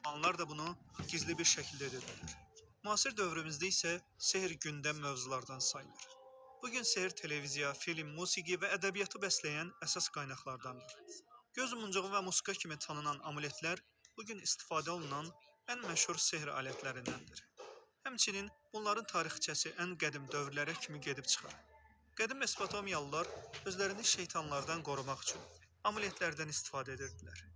Müslümanlar da bunu gizli bir şəkildə edirlər. Müasir dövrümüzdə isə sehr gündəm mövzulardan sayılır. Bugün sehr televiziya, film, musiqi və ədəbiyyatı bəsləyən əsas qaynaqlardandır. Göz muncuğu və muska kimi tanınan amuletlər bugün istifadə olunan ən məşhur sehr alətlərindəndir. Həmçinin bunların tarixçəsi ən qədim dövrlərə kimi gedib çıxar. Qədim Mesopotamiyalılar özlərini şeytanlardan qorumaq üçün amuletlərdən istifadə edirdilər.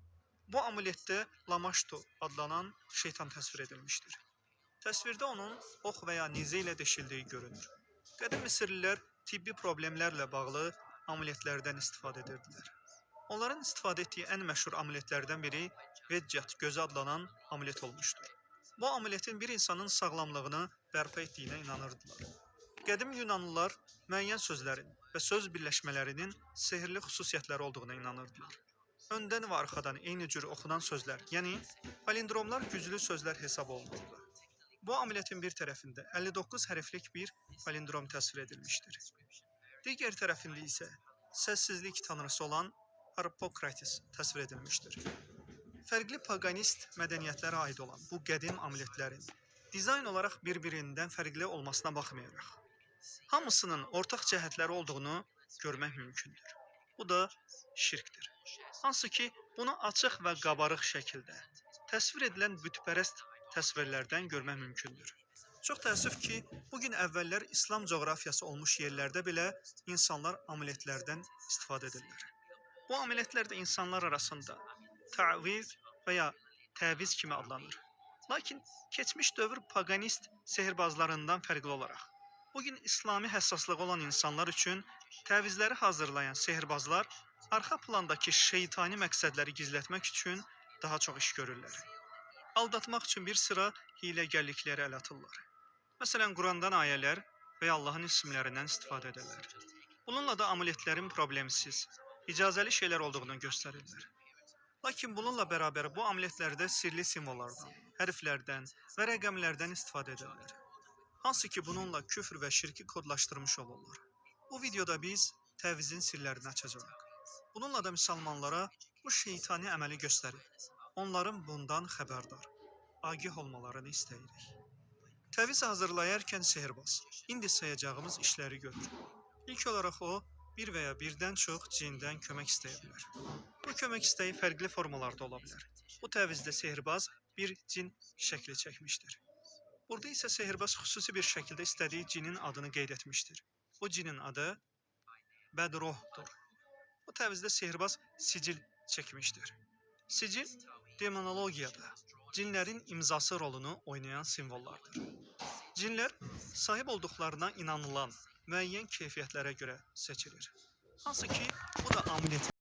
Bu amuletdə Lamashtu adlanan şeytan təsvir edilmişdir. Təsvirdə onun ox və ya nizə ilə deşildiyi görünür. Qədim Misirlilər tibbi problemlərlə bağlı amuletlərdən istifadə edirdilər. Onların istifadə etdiyi ən məşhur amuletlərdən biri Vedjat gözü adlanan amulet olmuşdur. Bu amuletin bir insanın sağlamlığını bərpa etdiyinə inanırdılar. Qədim Yunanlılar müəyyən sözlərin və söz birləşmələrinin sehirli xüsusiyyətləri olduğuna inanırdılar. Öndən və arxadan eyni cür oxunan sözlər, yəni palindromlar güclü sözlər hesab olunurdu. Bu amuletin bir tərəfində 59 hərflik bir palindrom təsvir edilmişdir. Digər tərəfində isə səssizlik tanrısı olan Harpokrates təsvir edilmişdir. Fərqli paqanist mədəniyyətlərə aid olan bu qədim amuletlərin dizayn olaraq bir-birindən fərqli olmasına baxmayaraq, hamısının ortaq cəhətləri olduğunu görmək mümkündür. Bu da şirkdir. Hansı ki, bunu açıq və qabarıq şəkildə təsvir edilən bütpərəst təsvirlərdən görmək mümkündür. Çox təəssüf ki, bugün əvvəllər İslam coğrafiyası olmuş yerlərdə belə insanlar amuletlərdən istifadə edirlər. Bu amuletlər də insanlar arasında təviz və ya təviz kimi adlanır. Lakin keçmiş dövr paqanist sehirbazlarından fərqli olaraq, bugün İslami həssaslığı olan insanlar üçün təvizləri hazırlayan sehirbazlar arxa plandakı şeytani məqsədləri gizlətmək üçün daha çox iş görürlər. Aldatmaq üçün bir sıra hiləgərlikləri ələ atırlar. Məsələn, Qurandan ayələr və ya Allahın isimlərindən istifadə edirlər. Bununla da amuletlərin problemsiz, icazəli şeylər olduğunu göstərirlər. Lakin bununla bərabər bu amuletlərdə sirli simvollardan, hərflərdən və rəqəmlərdən istifadə edirlər. Hansı ki, bununla küfr və şirki kodlaşdırmış olurlar. Bu videoda biz təvizin sirlərini açacağıq. Bununla da müsəlmanlara bu şeytani əməli göstərib, onların bundan xəbərdar, agih olmalarını istəyirik. Təviz hazırlayarkən sehirbaz, indi sayacağımız işləri görür. İlk olaraq o, bir və ya birdən çox cindən kömək istəyə bilər. Bu kömək istəyi fərqli formalarda ola bilər. Bu təvizdə sehirbaz bir cin şəkli çəkmişdir. Burada isə sehirbaz xüsusi bir şəkildə istədiyi cinin adını qeyd etmişdir. Bu cinin adı Bədrohdur. Bu təvizdə sehirbaz sicil çəkmişdir. Sicil demonologiyada cinlərin imzası rolunu oynayan simvollardır. Cinlər sahib olduqlarına inanılan müəyyən keyfiyyətlərə görə seçilir. Hansı ki, bu da amulet